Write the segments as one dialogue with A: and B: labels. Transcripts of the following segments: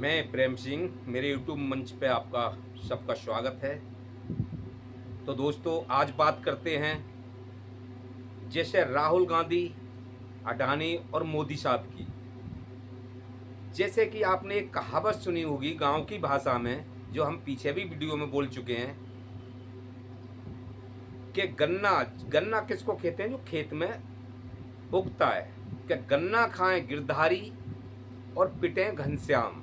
A: मैं प्रेम सिंह, मेरे यूट्यूब मंच पे आपका सबका स्वागत है। तो दोस्तों, आज बात करते हैं जैसे राहुल गांधी, अडानी और मोदी साहब की। जैसे कि आपने एक कहावत सुनी होगी गांव की भाषा में, जो हम पीछे भी वीडियो में बोल चुके हैं कि गन्ना गन्ना किसको कहते हैं? जो खेत में उगता है। कि गन्ना खाएं गिरधारी और पिटें घनश्याम।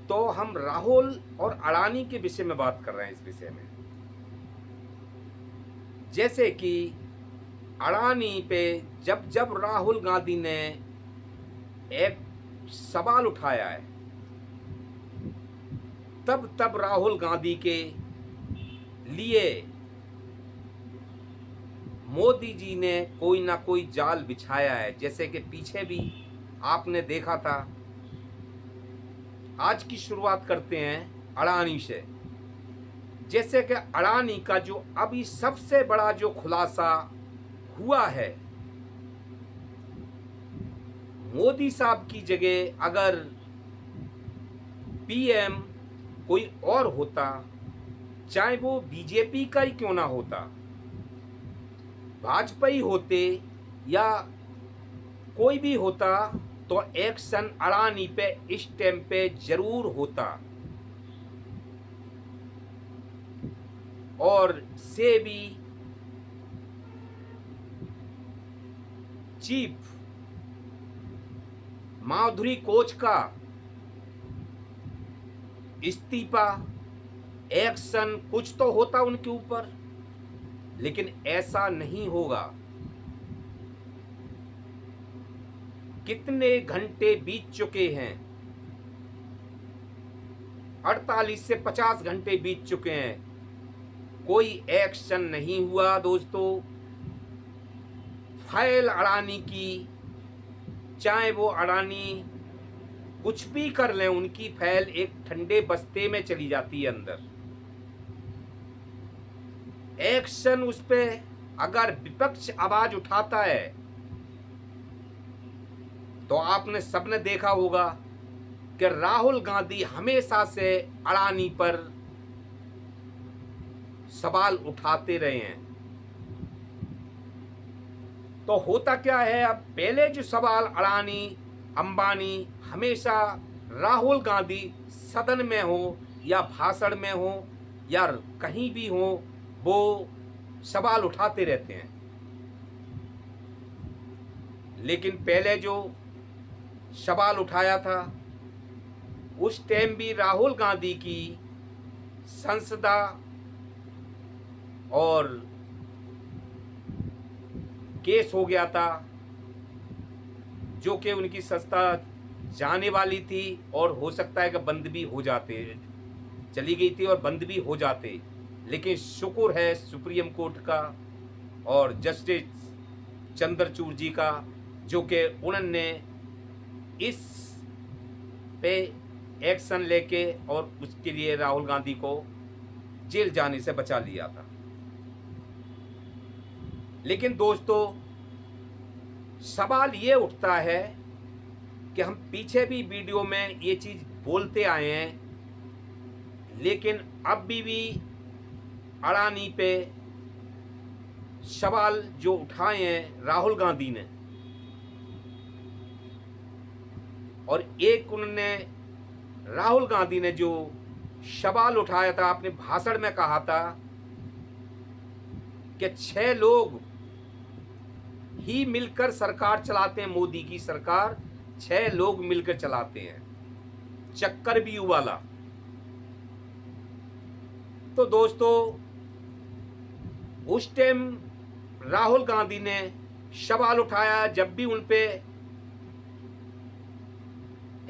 A: तो हम राहुल और अडानी के विषय में बात कर रहे हैं। इस विषय में जैसे कि अडानी पे जब जब राहुल गांधी ने एक सवाल उठाया है, तब तब राहुल गांधी के लिए मोदी जी ने कोई ना कोई जाल बिछाया है। जैसे कि पीछे भी आपने देखा था। आज की शुरुआत करते हैं अडानी से। जैसे कि अडानी का जो अभी सबसे बड़ा जो खुलासा हुआ है, मोदी साहब की जगह अगर पीएम कोई और होता, चाहे वो बीजेपी का ही क्यों ना होता, भाजपा ही होते या कोई भी होता, तो एक्शन अडानी पे इस टाइम पे जरूर होता। और सेबी चीफ माधुरी कोच का इस्तीफा, एक्शन कुछ तो होता उनके ऊपर, लेकिन ऐसा नहीं होगा। कितने घंटे बीत चुके हैं? 48 से 50 घंटे बीत चुके हैं, कोई एक्शन नहीं हुआ। दोस्तों, फाइल अडानी की, चाहे वो अडानी कुछ भी कर लें, उनकी फाइल एक ठंडे बस्ते में चली जाती है अंदर। एक्शन उस पे अगर विपक्ष आवाज उठाता है, तो आपने सबने देखा होगा कि राहुल गांधी हमेशा से अडानी पर सवाल उठाते रहे हैं। तो होता क्या है, अब पहले जो सवाल अडानी अंबानी हमेशा राहुल गांधी सदन में हो या भाषण में हो या कहीं भी हो, वो सवाल उठाते रहते हैं। लेकिन पहले जो सवाल उठाया था, उस टाइम भी राहुल गांधी की संसदा और केस हो गया था, जो कि उनकी संस्था जाने वाली थी और हो सकता है कि बंद भी हो जाते, चली गई थी और बंद भी हो जाते। लेकिन शुक्र है सुप्रीम कोर्ट का और जस्टिस चंद्रचूड़ जी का, जो कि उन्होंने इस पे एक्शन लेके और उसके लिए राहुल गांधी को जेल जाने से बचा लिया था। लेकिन दोस्तों, सवाल ये उठता है कि हम पीछे भी वीडियो में ये चीज बोलते आए हैं, लेकिन अब भी अडानी पे सवाल जो उठाए हैं राहुल गांधी ने, और एक उन्होंने राहुल गांधी ने जो सवाल उठाया था, अपने भाषण में कहा था कि 6 लोग ही मिलकर सरकार चलाते हैं। मोदी की सरकार 6 लोग मिलकर चलाते हैं, चक्रव्यूह वाला। तो दोस्तों, उस टाइम राहुल गांधी ने सवाल उठाया जब भी उन पे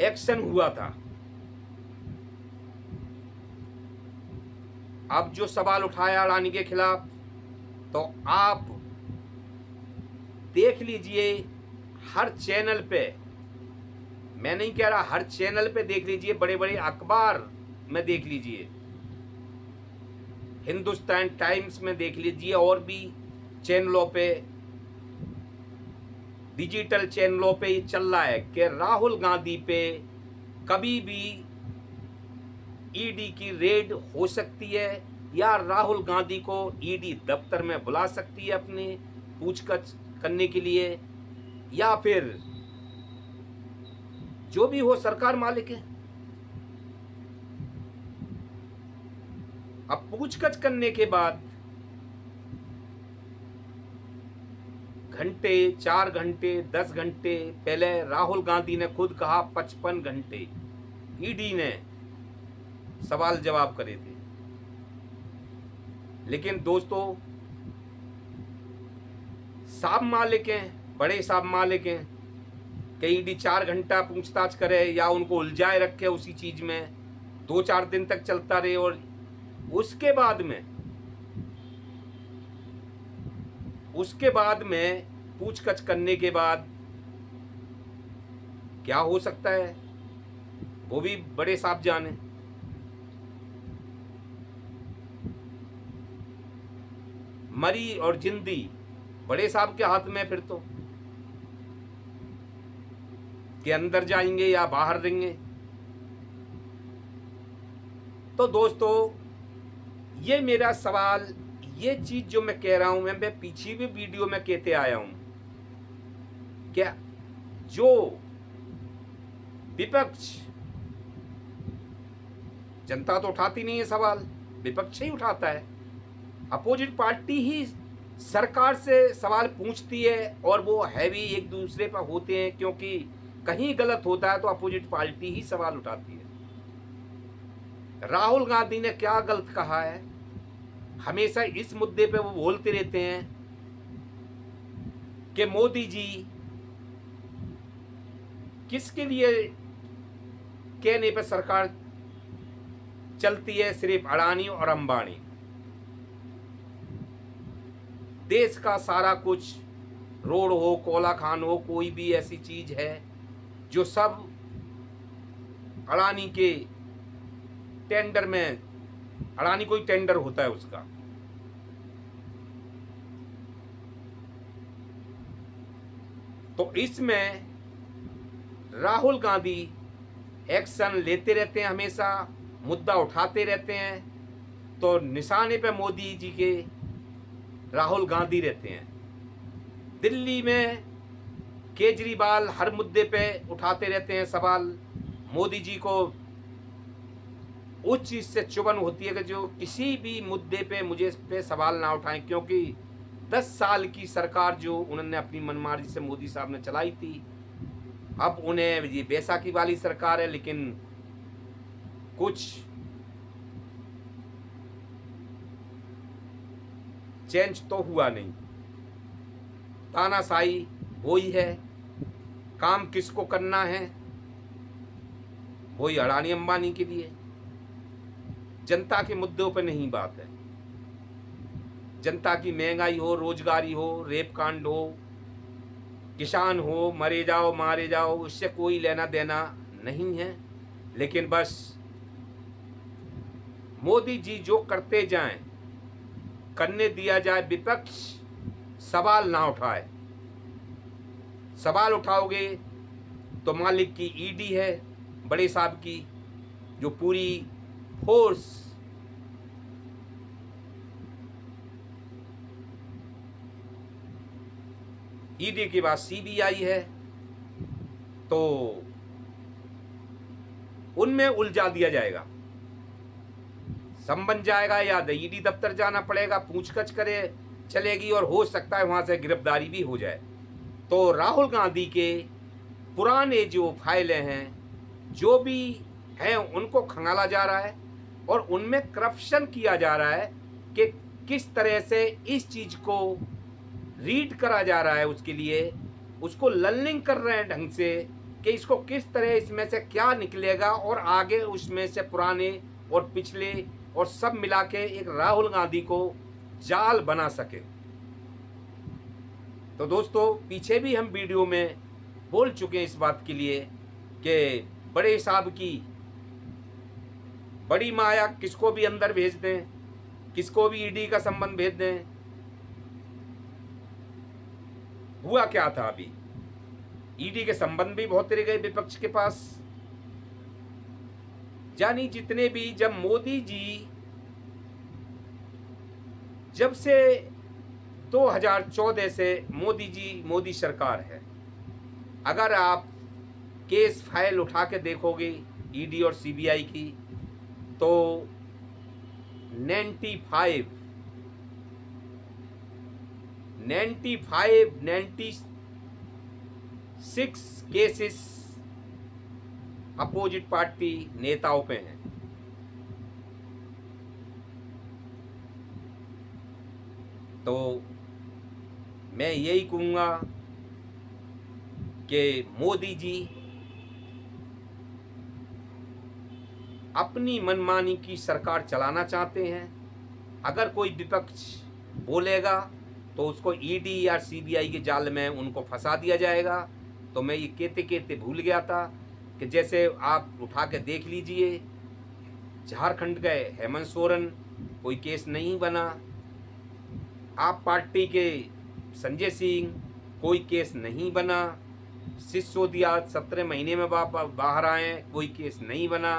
A: एक्शन हुआ था। अब जो सवाल उठाया अडानी के खिलाफ, तो आप देख लीजिए हर चैनल पे, मैं नहीं कह रहा, हर चैनल पे देख लीजिए, बड़े बड़े अखबार में देख लीजिए, हिंदुस्तान टाइम्स में देख लीजिए, और भी चैनलों पे, डिजिटल चैनलों पे ये चल रहा है कि राहुल गांधी पे कभी भी ईडी की रेड हो सकती है या राहुल गांधी को ईडी दफ्तर में बुला सकती है अपने पूछताछ करने के लिए, या फिर जो भी हो सरकार मालिक है। अब पूछताछ करने के बाद घंटे, 4 घंटे, 10 घंटे पहले राहुल गांधी ने खुद कहा 55 घंटे ईडी ने सवाल जवाब करे थे। लेकिन दोस्तों, साहब मालिक हैं, बड़े साहब मालिक हैं कि ईडी 4 घंटा पूछताछ करे या उनको उलझाए रखे उसी चीज में, 2-4 दिन तक चलता रहे और उसके बाद में पूछताछ करने के बाद क्या हो सकता है वो भी बड़े साहब जाने। मरी और जिंदी बड़े साहब के हाथ में, फिर तो कि अंदर जाएंगे या बाहर रहेंगे। तो दोस्तों, ये मेरा सवाल, ये चीज जो मैं कह रहा हूं, मैं पीछे भी वीडियो में कहते आया हूं, क्या जो विपक्ष, जनता तो उठाती नहीं है सवाल, विपक्ष ही उठाता है। अपोजिट पार्टी ही सरकार से सवाल पूछती है और वो हैवी एक दूसरे पर होते हैं, क्योंकि कहीं गलत होता है तो अपोजिट पार्टी ही सवाल उठाती है। राहुल गांधी ने क्या गलत कहा है? हमेशा इस मुद्दे पे वो बोलते रहते हैं कि मोदी जी किसके लिए कहने पे सरकार चलती है? सिर्फ अडानी और अंबानी। देश का सारा कुछ, रोड हो, कोला खान हो, कोई भी ऐसी चीज है जो सब अडानी के टेंडर में, अडानी कोई टेंडर होता है उसका। तो इसमें राहुल गांधी एक्शन लेते रहते हैं, हमेशा मुद्दा उठाते रहते हैं, तो निशाने पे मोदी जी के राहुल गांधी रहते हैं। दिल्ली में केजरीवाल हर मुद्दे पे उठाते रहते हैं सवाल। मोदी जी को उस चीज से चुभन होती है कि जो किसी भी मुद्दे पे मुझे इस पे सवाल ना उठाएं, क्योंकि 10 साल की सरकार जो उन्होंने अपनी मनमानी से मोदी साहब ने चलाई थी, अब उन्हें ये बैसाखी वाली सरकार है, लेकिन कुछ चेंज तो हुआ नहीं। तानाशाही वही है, काम किसको करना है? वही अडानी अंबानी के लिए। जनता के मुद्दों पर नहीं बात है। जनता की महंगाई हो, रोजगारी हो, रेप कांड हो, किसान हो, मरे जाओ मारे जाओ, उससे कोई लेना देना नहीं है। लेकिन बस मोदी जी जो करते जाएं, करने दिया जाए, विपक्ष सवाल ना उठाए। सवाल उठाओगे तो मालिक की ईडी है, बड़े साहब की, जो पूरी फोर्स ईडी के बाद सीबीआई है, तो उनमें उलझा दिया जाएगा, बन जाएगा, या ईडी दफ्तर जाना पड़ेगा, पूछताछ करे चलेगी और हो सकता है वहां से गिरफ्तारी भी हो जाए। तो राहुल गांधी के पुराने जो फाइलें हैं, जो भी हैं, उनको खंगाला जा रहा है और उनमें करप्शन किया जा रहा है कि किस तरह से इस चीज को रीड करा जा रहा है, उसके लिए उसको लर्निंग कर रहे हैं ढंग से कि इसको किस तरह, इसमें से क्या निकलेगा और आगे उसमें से पुराने और पिछले और सब मिला के एक राहुल गांधी को जाल बना सके। तो दोस्तों, पीछे भी हम वीडियो में बोल चुके हैं इस बात के लिए कि बड़े साहब की बड़ी माया, किसको भी अंदर भेज दें, किसको भी ईडी का संबंध भेज दें। हुआ क्या था? अभी ईडी के संबंध भी बहुत रह गए विपक्ष के पास, यानी जितने भी, जब मोदी जी, जब से 2014 से मोदी सरकार है, अगर आप केस फाइल उठा के देखोगे ईडी और सीबीआई की, तो 95 96 केसेस अपोजिट पार्टी नेताओं पे हैं। तो मैं यही कहूँगा कि मोदी जी अपनी मनमानी की सरकार चलाना चाहते हैं। अगर कोई विपक्ष बोलेगा तो उसको ईडी या सीबीआई के जाल में उनको फंसा दिया जाएगा। तो मैं ये कहते कहते भूल गया था कि जैसे आप उठा के देख लीजिए, झारखंड गए हेमंत सोरेन, कोई केस नहीं बना। आप पार्टी के संजय सिंह, कोई केस नहीं बना। सिसोदिया 17 महीने में बाहर आए, कोई केस नहीं बना।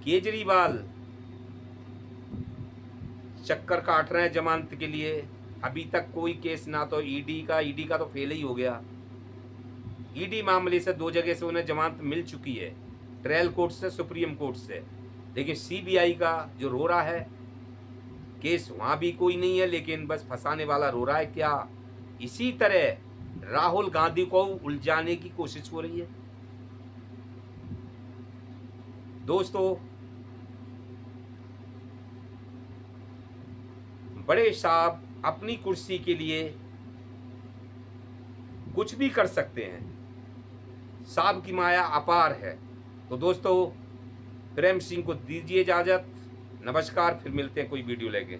A: केजरीवाल चक्कर काट रहे हैं जमानत के लिए, अभी तक कोई केस ना, तो ईडी का तो फेल ही हो गया। ईडी मामले से 2 जगह से उन्हें जमानत मिल चुकी है, ट्रायल कोर्ट से, सुप्रीम कोर्ट से। लेकिन सीबीआई का जो रो रहा है केस, वहां भी कोई नहीं है, लेकिन बस फंसाने वाला रो रहा है। क्या इसी तरह राहुल गांधी को उलझाने की कोशिश हो रही है? दोस्तों, बड़े साहब अपनी कुर्सी के लिए कुछ भी कर सकते हैं, साहब की माया अपार है। तो दोस्तों, प्रेम सिंह को दीजिए इजाजत। नमस्कार, फिर मिलते हैं कोई वीडियो लेके।